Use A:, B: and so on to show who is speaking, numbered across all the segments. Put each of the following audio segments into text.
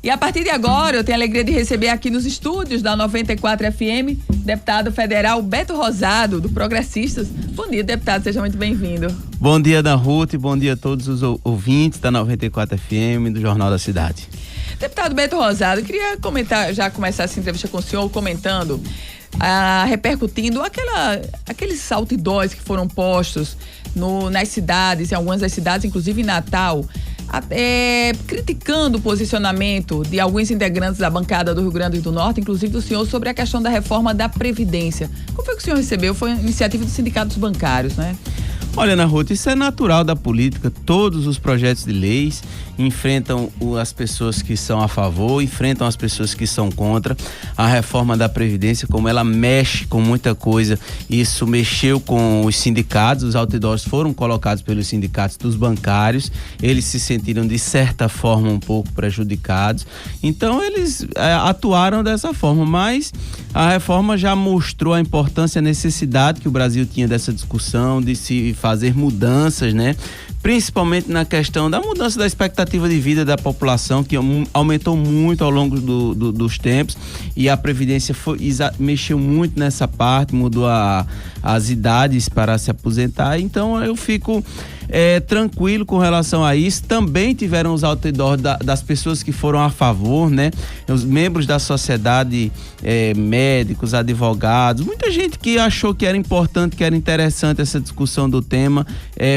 A: E a partir de agora, eu tenho a alegria de receber aqui nos estúdios da 94 FM, deputado federal Beto Rosado, do Progressistas. Bom dia, deputado, seja muito bem-vindo.
B: Bom dia, Ana Ruth, bom dia a todos os ouvintes da 94 FM, do Jornal da Cidade.
A: Deputado Beto Rosado, eu queria começar essa entrevista com o senhor comentando, repercutindo aqueles outdoors que foram postos nas cidades, em algumas das cidades, inclusive em Natal, criticando o posicionamento de alguns integrantes da bancada do Rio Grande do Norte, inclusive do senhor, sobre a questão da reforma da Previdência. Como foi que o senhor recebeu? Foi uma iniciativa dos sindicatos bancários, né?
B: Olha, Ana Ruth, isso é natural da política. Todos os projetos de leis enfrentam as pessoas que são a favor, enfrentam as pessoas que são contra. A reforma da Previdência, como ela mexe com muita coisa, isso mexeu com os sindicatos. Os outdoors foram colocados pelos sindicatos dos bancários. Eles se sentiram, de certa forma, um pouco prejudicados. Então, eles atuaram dessa forma, mas a reforma já mostrou a importância, a necessidade que o Brasil tinha dessa discussão, de se fazer mudanças, né? Principalmente na questão da mudança da expectativa de vida da população, que aumentou muito ao longo dos tempos, e a Previdência mexeu muito nessa parte, mudou as idades para se aposentar. Então eu fico tranquilo com relação a isso. Também tiveram os outdoors das pessoas que foram a favor, né? Os membros da sociedade, médicos, advogados, muita gente que achou que era importante, que era interessante essa discussão do tema,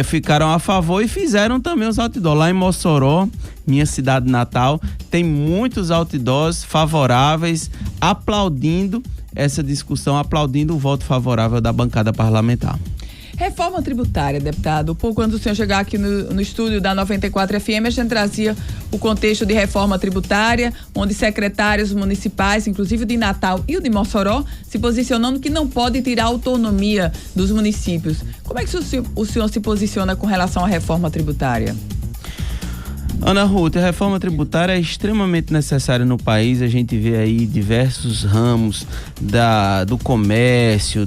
B: ficaram a favor e fizeram também os outdoors. Lá em Mossoró, minha cidade natal, tem muitos outdoors favoráveis, aplaudindo essa discussão, aplaudindo o voto favorável da bancada parlamentar.
A: Reforma tributária, deputado. Pouco antes do senhor chegar aqui no estúdio da 94 FM, a gente trazia o contexto de reforma tributária, onde secretários municipais, inclusive o de Natal e o de Mossoró, se posicionando que não pode tirar a autonomia dos municípios. Como é que o senhor se posiciona com relação à reforma tributária?
B: Ana Ruth, a reforma tributária é extremamente necessária no país. A gente vê aí diversos ramos do comércio,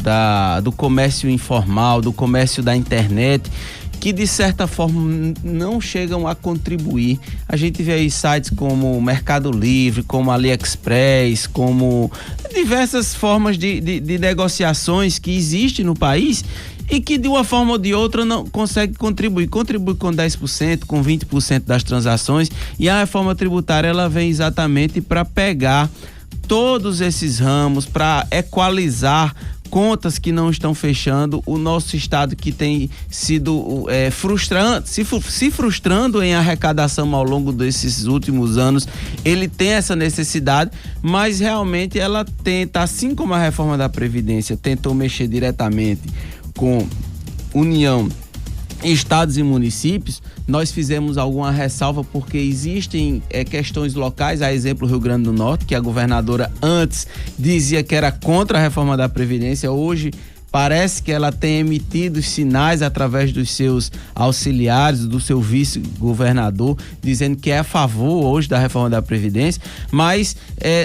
B: do comércio informal, do comércio da internet, que de certa forma não chegam a contribuir. A gente vê aí sites como Mercado Livre, como AliExpress, como diversas formas de negociações que existem no país e que de uma forma ou de outra não consegue contribuir com 10%, com 20% das transações. E a reforma tributária, ela vem exatamente para pegar todos esses ramos, para equalizar contas que não estão fechando. O nosso estado, que tem sido se frustrando em arrecadação ao longo desses últimos anos, ele tem essa necessidade, mas realmente ela tenta, assim como a reforma da Previdência tentou mexer diretamente com União, estados e municípios, nós fizemos alguma ressalva porque existem questões locais, a exemplo Rio Grande do Norte, que a governadora antes dizia que era contra a reforma da Previdência. Hoje parece que ela tem emitido sinais através dos seus auxiliares, do seu vice-governador, dizendo que é a favor hoje da reforma da Previdência, mas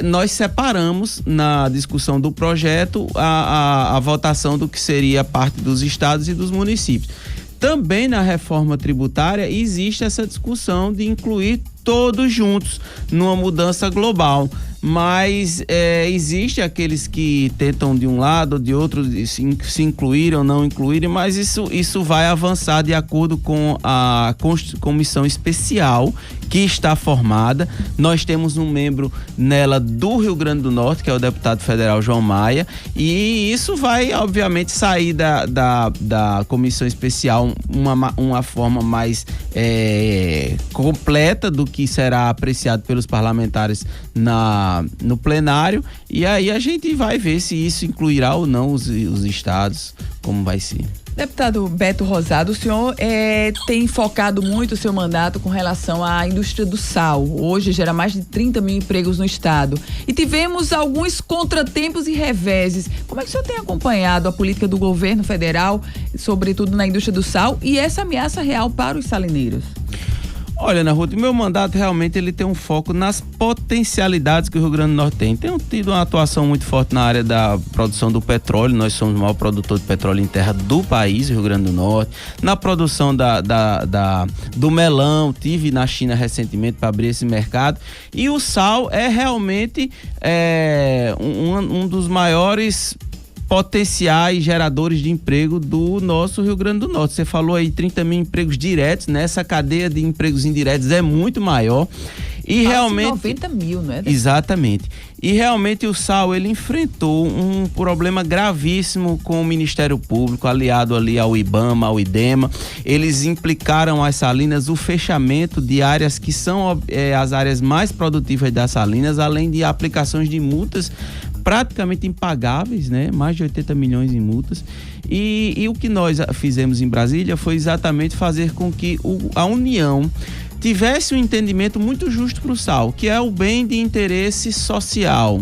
B: nós separamos na discussão do projeto a votação do que seria parte dos estados e dos municípios. Também na reforma tributária existe essa discussão de incluir todos juntos numa mudança global, mas existe aqueles que tentam de um lado ou de outro se incluírem ou não incluírem, mas isso vai avançar de acordo com a comissão especial que está formada. Nós temos um membro nela do Rio Grande do Norte, que é o deputado federal João Maia, e isso vai obviamente sair da comissão especial uma forma mais completa do que será apreciado pelos parlamentares no plenário, e aí a gente vai ver se isso incluirá ou não os estados, como vai ser.
A: Deputado Beto Rosado, o senhor tem focado muito o seu mandato com relação à indústria do sal. Hoje gera mais de 30 mil empregos no estado. E tivemos alguns contratempos e reveses. Como é que o senhor tem acompanhado a política do governo federal, sobretudo na indústria do sal, e essa ameaça real para os salineiros?
B: Olha, Ana Ruth, meu mandato realmente ele tem um foco nas potencialidades que o Rio Grande do Norte tem. Tem tido uma atuação muito forte na área da produção do petróleo. Nós somos o maior produtor de petróleo em terra do país, Rio Grande do Norte. Na produção do melão, tive na China recentemente para abrir esse mercado. E o sal é realmente um dos maiores potenciais geradores de emprego do nosso Rio Grande do Norte. Você falou aí 30 mil empregos diretos, né? Essa cadeia de empregos indiretos é muito maior. E realmente
A: 90 mil, não é?
B: Exatamente. E realmente o sal, ele enfrentou um problema gravíssimo com o Ministério Público, aliado ali ao IBAMA, ao IDEMA. Eles implicaram as salinas o fechamento de áreas que são as áreas mais produtivas das salinas, além de aplicações de multas praticamente impagáveis, né? Mais de 80 milhões em multas. E o que nós fizemos em Brasília foi exatamente fazer com que a União tivesse um entendimento muito justo para o sal, que é o bem de interesse social.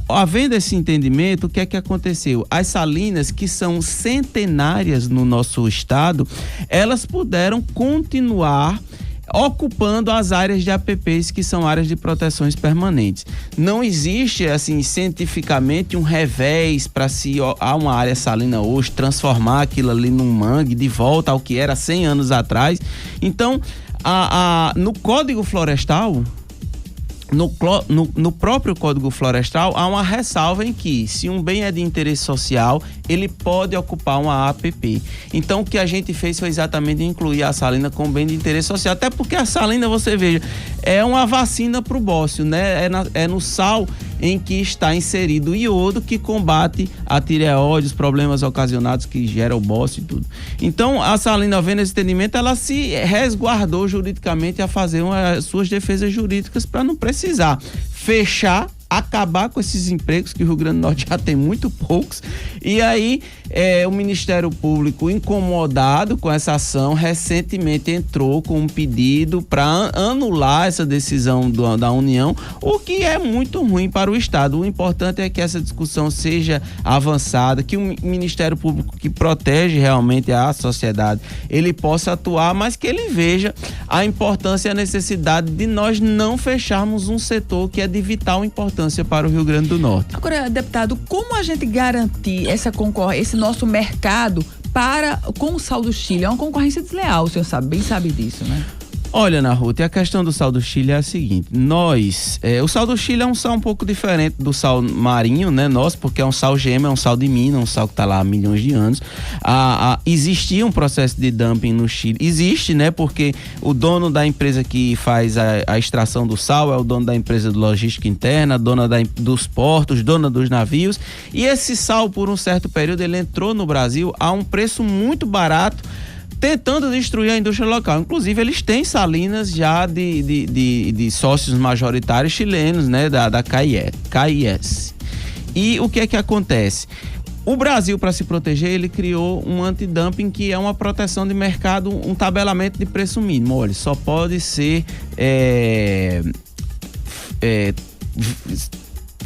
B: Havendo esse entendimento, o que é que aconteceu? As salinas, que são centenárias no nosso estado, elas puderam continuar ocupando as áreas de APPs, que são áreas de proteções permanentes. Não existe, assim, cientificamente um revés para se há uma área salina hoje, transformar aquilo ali num mangue de volta ao que era 100 anos atrás. Então, no Código Florestal, no próprio Código Florestal, há uma ressalva em que, se um bem é de interesse social, ele pode ocupar uma APP. Então, o que a gente fez foi exatamente incluir a salina como bem de interesse social. Até porque a salina, você veja, é uma vacina para o bócio, né? É no sal em que está inserido o iodo, que combate a tireoide, os problemas ocasionados que geram o bócio e tudo. Então, a salina, vendo esse entendimento, ela se resguardou juridicamente a fazer as suas defesas jurídicas para não precisar fechar, acabar com esses empregos, que o Rio Grande do Norte já tem muito poucos. E aí o Ministério Público, incomodado com essa ação, recentemente entrou com um pedido para anular essa decisão da União, o que é muito ruim para o Estado. O importante é que essa discussão seja avançada, que o Ministério Público, que protege realmente a sociedade, ele possa atuar, mas que ele veja a importância e a necessidade de nós não fecharmos um setor que é de vital importância para o Rio Grande do Norte.
A: Agora, deputado, como a gente garantir essa concorrência, esse nosso mercado com o sal do Chile? É uma concorrência desleal, o senhor bem sabe disso, né?
B: Olha, Ana Ruth, a questão do sal do Chile é a seguinte: o sal do Chile é um sal um pouco diferente do sal marinho, né? Porque é um sal gema, é um sal de mina, um sal que está lá há milhões de anos. Existia um processo de dumping no Chile, existe, né? Porque o dono da empresa que faz a extração do sal é o dono da empresa de logística interna, dona dos portos, dona dos navios, e esse sal, por um certo período, ele entrou no Brasil a um preço muito barato, tentando destruir a indústria local. Inclusive, eles têm salinas já de sócios majoritários chilenos, né, da KIS. E o que é que acontece? O Brasil, para se proteger, ele criou um antidumping, que é uma proteção de mercado, um tabelamento de preço mínimo. Olha, só pode ser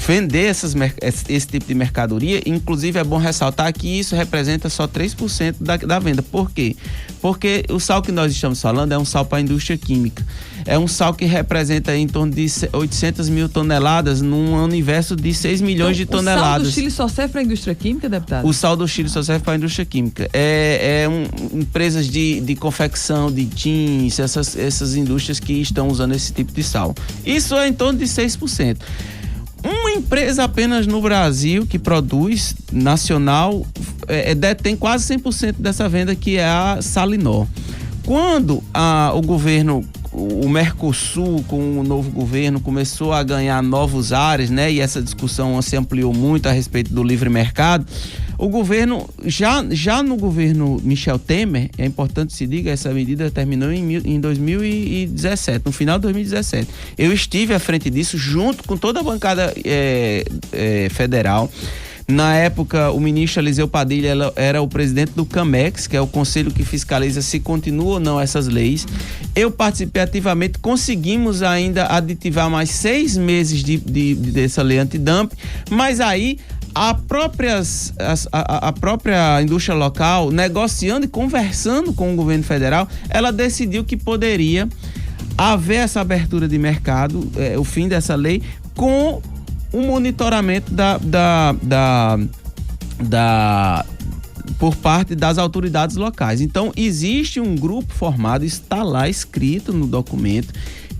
B: vender esse tipo de mercadoria. Inclusive, é bom ressaltar que isso representa só 3% da venda. Por quê? Porque o sal que nós estamos falando é um sal para a indústria química. É um sal que representa em torno de 800 mil toneladas num universo de 6 milhões de toneladas. O sal
A: do Chile só serve para a indústria química, deputado?
B: O sal do Chile só serve para a indústria química. Empresas de confecção, de jeans, essas indústrias que estão usando esse tipo de sal. Isso é em torno de 6%. Uma empresa apenas no Brasil que produz, nacional, detém quase 100% dessa venda, que é a Salinor. Quando o governo, o Mercosul, com o novo governo, começou a ganhar novos ares, né? E essa discussão se ampliou muito a respeito do livre mercado. O governo, já no governo Michel Temer, é importante se diga, essa medida terminou em 2017, no final de 2017. Eu estive à frente disso junto com toda a bancada federal. Na época, o ministro Eliseu Padilha era o presidente do CAMEX, que é o conselho que fiscaliza se continua ou não essas leis. Eu participei ativamente, conseguimos ainda aditivar mais 6 meses dessa lei antidumping, mas aí a própria indústria local, negociando e conversando com o governo federal, ela decidiu que poderia haver essa abertura de mercado, o fim dessa lei, com o monitoramento por parte das autoridades locais. Então, existe um grupo formado, está lá escrito no documento,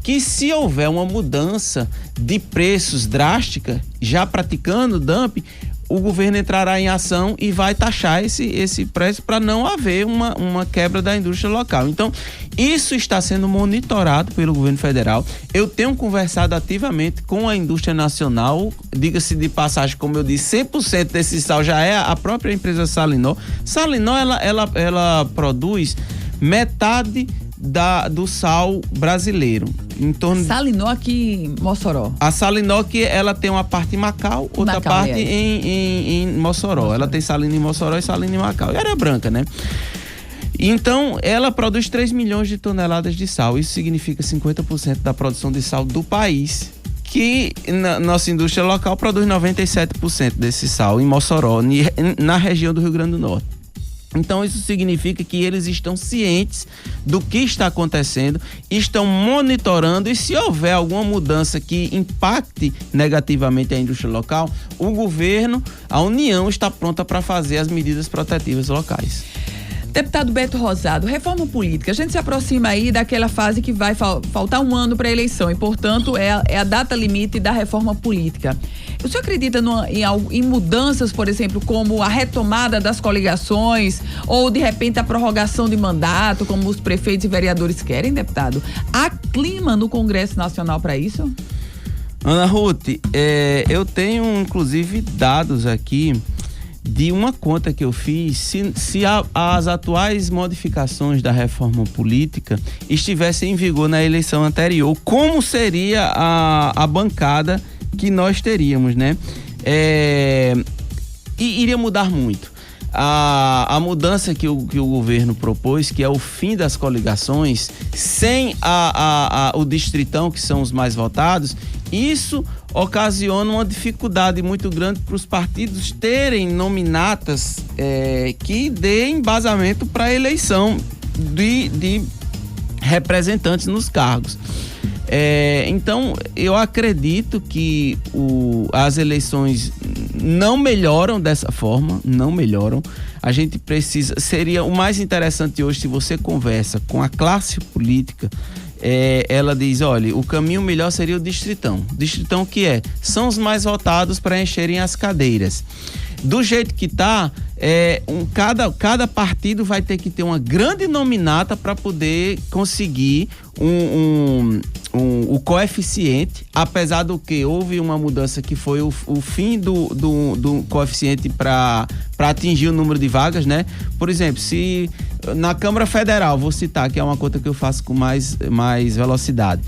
B: que se houver uma mudança de preços drástica, já praticando dumping, o governo entrará em ação e vai taxar esse preço para não haver uma quebra da indústria local. Então, isso está sendo monitorado pelo governo federal. Eu tenho conversado ativamente com a indústria nacional, diga-se de passagem, como eu disse, 100% desse sal já é a própria empresa Salinó. Salinó, ela produz metade do sal brasileiro. Em torno
A: Salinó aqui em Mossoró.
B: A Salinó, que ela tem uma parte em Macau, outra parte em Mossoró. Ela tem salina em Mossoró e salina em Macau. E Areia Branca, né? Então, ela produz 3 milhões de toneladas de sal. Isso significa 50% da produção de sal do país, que nossa indústria local produz 97% desse sal em Mossoró, na região do Rio Grande do Norte. Então, isso significa que eles estão cientes do que está acontecendo, estão monitorando, e se houver alguma mudança que impacte negativamente a indústria local, o governo, a União, está pronta para fazer as medidas protetivas locais.
A: Deputado Beto Rosado, reforma política, a gente se aproxima aí daquela fase que vai faltar um ano para a eleição e, portanto, é a data limite da reforma política. O senhor acredita em mudanças, por exemplo, como a retomada das coligações ou, de repente, a prorrogação de mandato, como os prefeitos e vereadores querem, deputado? Há clima no Congresso Nacional para isso?
B: Ana Ruth, eu tenho, inclusive, dados aqui de uma conta que eu fiz, se as atuais modificações da reforma política estivessem em vigor na eleição anterior, como seria a bancada que nós teríamos, né? E iria mudar muito. A mudança que o governo propôs, que é o fim das coligações, sem o distritão, que são os mais votados, isso ocasiona uma dificuldade muito grande para os partidos terem nominatas que dê embasamento para a eleição de representantes nos cargos. Então, eu acredito que as eleições não melhoram dessa forma, não melhoram. A gente precisa, seria o mais interessante hoje, se você conversa com a classe política, ela diz, olha, o caminho melhor seria o distritão. Distritão que são os mais votados para encherem as cadeiras. Do jeito que está, cada partido vai ter que ter uma grande nominata para poder conseguir o coeficiente, apesar do que houve uma mudança que foi o fim do coeficiente para atingir o número de vagas, né? Por exemplo, se na Câmara Federal, vou citar, que é uma conta que eu faço com mais velocidade,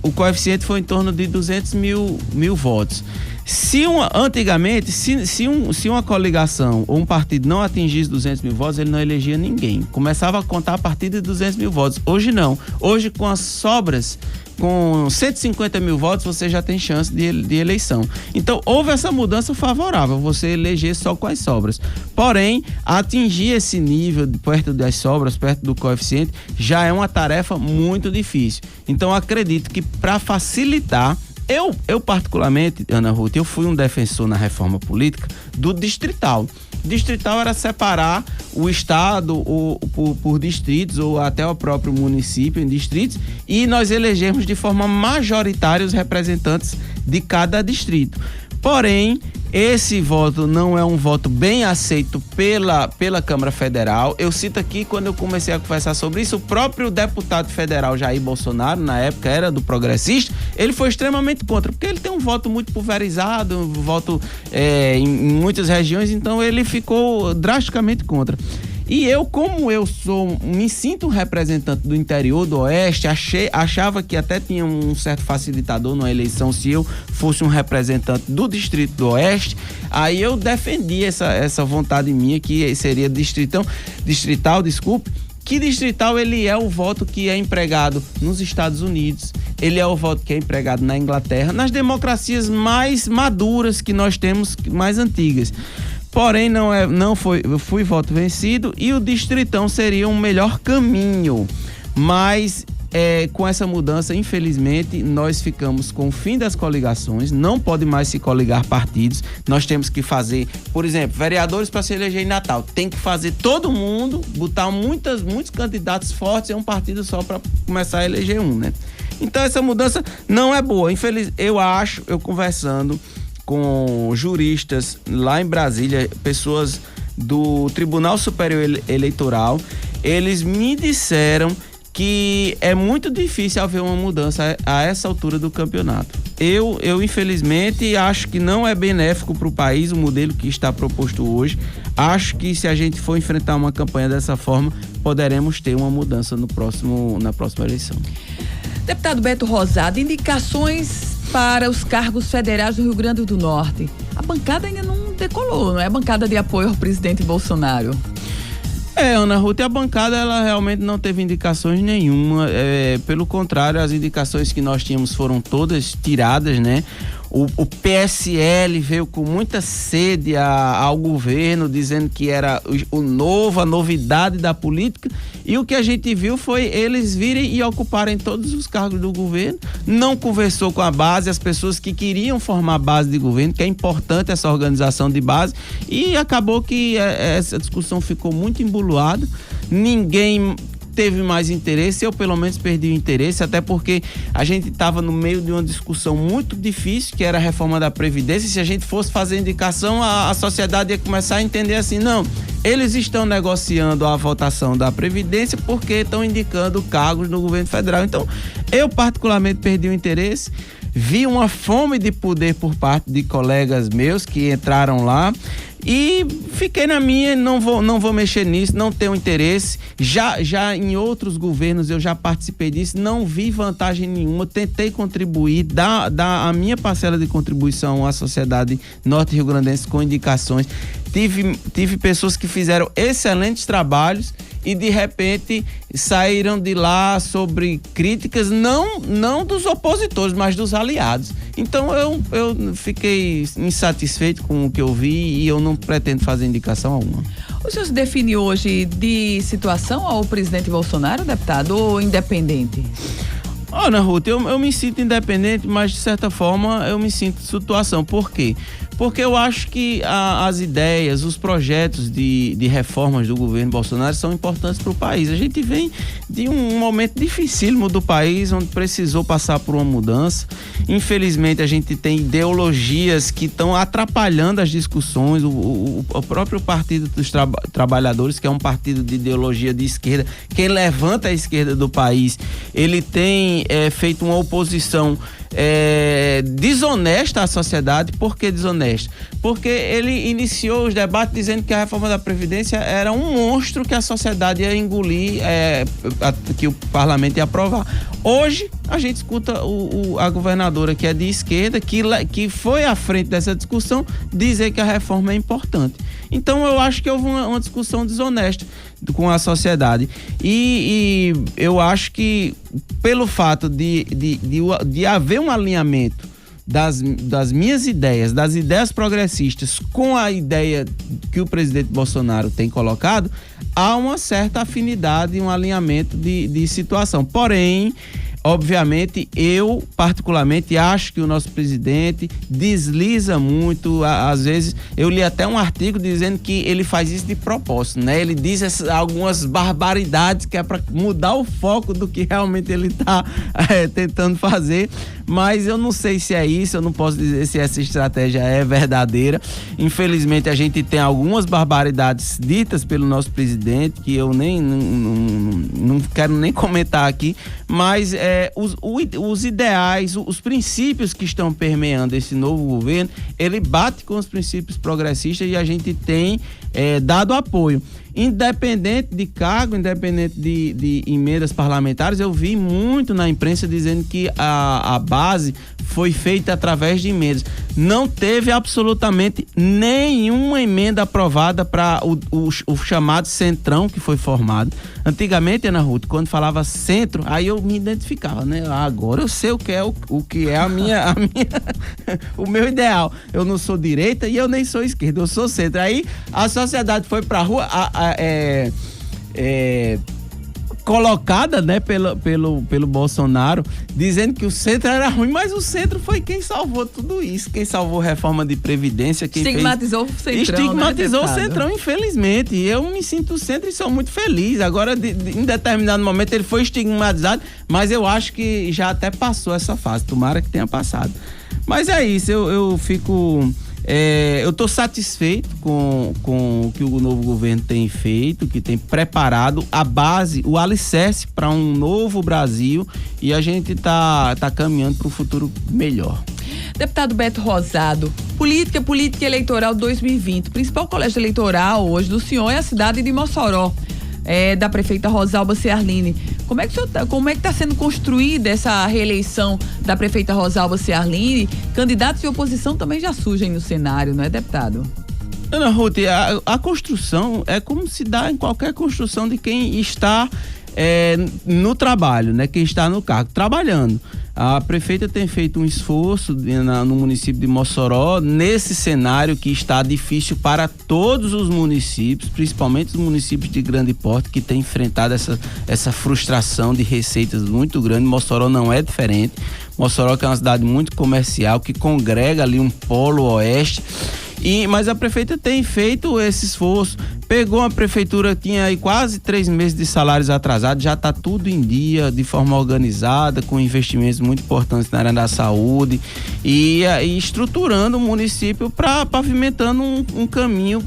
B: o coeficiente foi em torno de 200 mil votos. Antigamente, se uma coligação ou um partido não atingisse 200 mil votos, ele não elegia ninguém. Começava a contar a partir de 200 mil votos. Hoje não. Hoje, com as sobras, com 150 mil votos, você já tem chance de eleição. Então, houve essa mudança favorável, você eleger só com as sobras. Porém, atingir esse nível perto das sobras, perto do coeficiente, já é uma tarefa muito difícil. Então, acredito que para facilitar, eu particularmente, Ana Ruth, eu fui um defensor na reforma política do distrital. Distrital era separar o estado por distritos ou até o próprio município em distritos, e nós elegemos de forma majoritária os representantes de cada distrito. Porém, esse voto não é um voto bem aceito pela Câmara Federal. Eu cito aqui, quando eu comecei a conversar sobre isso, o próprio deputado federal Jair Bolsonaro, na época era do Progressista, ele foi extremamente contra, porque ele tem um voto muito pulverizado, um voto em muitas regiões, então ele ficou drasticamente contra. E eu, como eu me sinto um representante do interior do Oeste, achava que até tinha um certo facilitador na eleição se eu fosse um representante do Distrito do Oeste. Aí eu defendi essa vontade minha, que seria distrital, que distrital ele é o voto que é empregado nos Estados Unidos, ele é o voto que é empregado na Inglaterra, nas democracias mais maduras que nós temos, mais antigas. Porém, fui voto vencido e o distritão seria um melhor caminho. Mas com essa mudança, infelizmente, nós ficamos com o fim das coligações, não pode mais se coligar partidos, nós temos que fazer, por exemplo, vereadores para se eleger em Natal, tem que fazer todo mundo, botar muitos candidatos fortes em um partido só para começar a eleger um, né? Então essa mudança não é boa, eu conversando com juristas lá em Brasília, pessoas do Tribunal Superior Eleitoral, eles me disseram que é muito difícil haver uma mudança a essa altura do campeonato. Eu infelizmente acho que não é benéfico para o país o modelo que está proposto hoje. Acho que se a gente for enfrentar uma campanha dessa forma, poderemos ter uma mudança na próxima eleição.
A: Deputado Beto Rosado, indicações para os cargos federais do Rio Grande do Norte. A bancada ainda não decolou, não é a bancada de apoio ao presidente Bolsonaro.
B: Ana Ruth, a bancada ela realmente não teve indicações nenhuma, pelo contrário, as indicações que nós tínhamos foram todas tiradas, né? O PSL veio com muita sede ao governo, dizendo que era a novidade da política, e o que a gente viu foi eles virem e ocuparem todos os cargos do governo, não conversou com a base, as pessoas que queriam formar base de governo, que é importante essa organização de base, e acabou que essa discussão ficou muito embolada, ninguém teve mais interesse, eu pelo menos perdi o interesse, até porque a gente estava no meio de uma discussão muito difícil, que era a reforma da Previdência, e se a gente fosse fazer indicação, a sociedade ia começar a entender assim, não, eles estão negociando a votação da Previdência porque estão indicando cargos no governo federal. Então, eu particularmente perdi o interesse, vi uma fome de poder por parte de colegas meus que entraram lá, e fiquei na minha, não vou mexer nisso, não tenho interesse. Já em outros governos eu já participei disso, não vi vantagem nenhuma, tentei contribuir, dar a minha parcela de contribuição à sociedade norte-riograndense com indicações. Tive pessoas que fizeram excelentes trabalhos e de repente saíram de lá sobre críticas não dos opositores, mas dos aliados. Então eu fiquei insatisfeito com o que eu vi e eu não pretendo fazer indicação alguma.
A: O senhor se define hoje de situação ao presidente Bolsonaro, deputado, ou independente?
B: Ana Ruth, eu me sinto independente, mas de certa forma eu me sinto situação. Por quê? Porque eu acho que as ideias, os projetos de reformas do governo Bolsonaro são importantes para o país. A gente vem de um momento dificílimo do país, onde precisou passar por uma mudança. Infelizmente, a gente tem ideologias que estão atrapalhando as discussões. O próprio Partido dos Trabalhadores, que é um partido de ideologia de esquerda, quem levanta a esquerda do país, ele tem feito uma oposição desonesta à sociedade. Por que desonesta? Porque ele iniciou os debates dizendo que a reforma da Previdência era um monstro que a sociedade ia engolir, que o parlamento ia aprovar. Hoje, a gente escuta a governadora, que é de esquerda, que foi à frente dessa discussão, dizer que a reforma é importante. Então, eu acho que houve uma discussão desonesta com a sociedade. E eu acho que, pelo fato de haver um alinhamento das minhas ideias, das ideias progressistas com a ideia que o presidente Bolsonaro tem colocado, há uma certa afinidade, um alinhamento de situação. Porém, obviamente, eu particularmente acho que o nosso presidente desliza muito, às vezes, eu li até um artigo dizendo que ele faz isso de propósito, né? Ele diz algumas barbaridades que é para mudar o foco do que realmente ele está tentando fazer, mas eu não sei se é isso, eu não posso dizer se essa estratégia é verdadeira. Infelizmente, a gente tem algumas barbaridades ditas pelo nosso presidente, que eu não quero nem comentar aqui, mas os ideais, os princípios que estão permeando esse novo governo, ele bate com os princípios progressistas e a gente tem dado apoio. independente de cargo, independente de emendas parlamentares, eu vi muito na imprensa dizendo que a base foi feita através de emendas. Não teve absolutamente nenhuma emenda aprovada para o chamado Centrão que foi formado. Antigamente, Ana Ruth, quando falava centro, aí eu me identificava, né? Agora eu sei o que é o meu ideal. Eu não sou direita e eu nem sou esquerda, eu sou centro. Aí a sociedade foi pra rua, colocada, né, pelo Bolsonaro, dizendo que o centro era ruim, mas o centro foi quem salvou tudo isso, quem salvou a reforma de Previdência, quem
A: estigmatizou o Centrão,
B: estigmatizou, né, o Centrão, infelizmente. E eu me sinto centro e sou muito feliz. Agora, em determinado momento, ele foi estigmatizado, mas eu acho que já até passou essa fase. Tomara que tenha passado. Mas é isso, eu fico... eu estou satisfeito com o que o novo governo tem feito, que tem preparado a base, o alicerce para um novo Brasil, e a gente tá caminhando para um futuro melhor.
A: Deputado Beto Rosado, política eleitoral 2020. O principal colégio eleitoral hoje do senhor é a cidade de Mossoró, da prefeita Rosalba Ciarline. Como é que está sendo construída essa reeleição da prefeita Rosalba Ciarline? Candidatos de oposição também já surgem no cenário, não é, deputado?
B: Ana Ruth, a construção é como se dá em qualquer construção de quem está no trabalho, né? Quem está no cargo, trabalhando. A prefeita tem feito um esforço no município de Mossoró, nesse cenário que está difícil para todos os municípios, principalmente os municípios de grande porte, que têm enfrentado essa frustração de receitas muito grande. Mossoró não é diferente. Mossoró, que é uma cidade muito comercial, que congrega ali um polo oeste. Mas a prefeita tem feito esse esforço. Pegou a prefeitura, tinha aí quase 3 meses de salários atrasados, já está tudo em dia, de forma organizada, com investimentos muito importantes na área da saúde e estruturando o município, pavimentando um caminho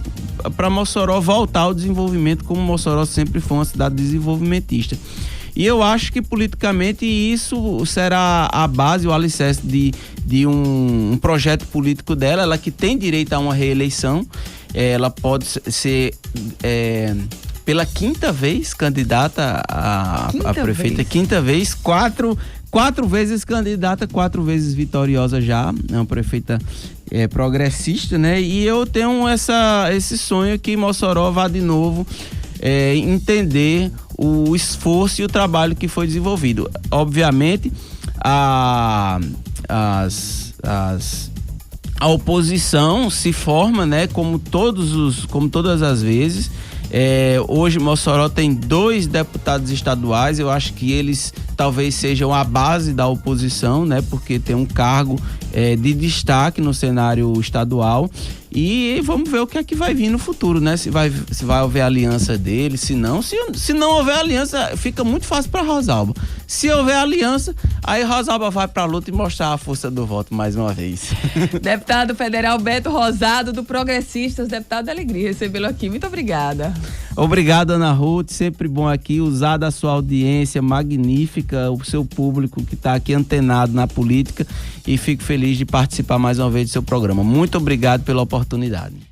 B: para Mossoró voltar ao desenvolvimento, como Mossoró sempre foi uma cidade desenvolvimentista. E eu acho que politicamente isso será a base, o alicerce de um projeto político dela, ela que tem direito a uma reeleição. Ela pode ser pela 5ª vez candidata a prefeita, 5ª vez, quatro vezes candidata, 4 vezes vitoriosa já, é uma prefeita progressista, né? E eu tenho esse sonho que Mossoró vá de novo entender o esforço e o trabalho que foi desenvolvido. Obviamente, a oposição se forma, né, como todas as vezes. Hoje Mossoró tem 2 deputados estaduais. Eu acho que eles talvez sejam a base da oposição, né, porque tem um cargo de destaque no cenário estadual. E vamos ver o que é que vai vir no futuro, né? Se vai haver aliança dele, se não houver aliança, fica muito fácil para Rosalba. Se houver aliança, aí Rosalba vai para a luta e mostrar a força do voto mais uma vez.
A: Deputado federal Beto Rosado, do Progressistas, deputado, alegria recebê-lo aqui. Muito obrigada.
B: Obrigado, Ana Ruth. Sempre bom aqui usar da sua audiência magnífica, o seu público que está aqui antenado na política, e fico feliz de participar mais uma vez do seu programa. Muito obrigado pela oportunidade.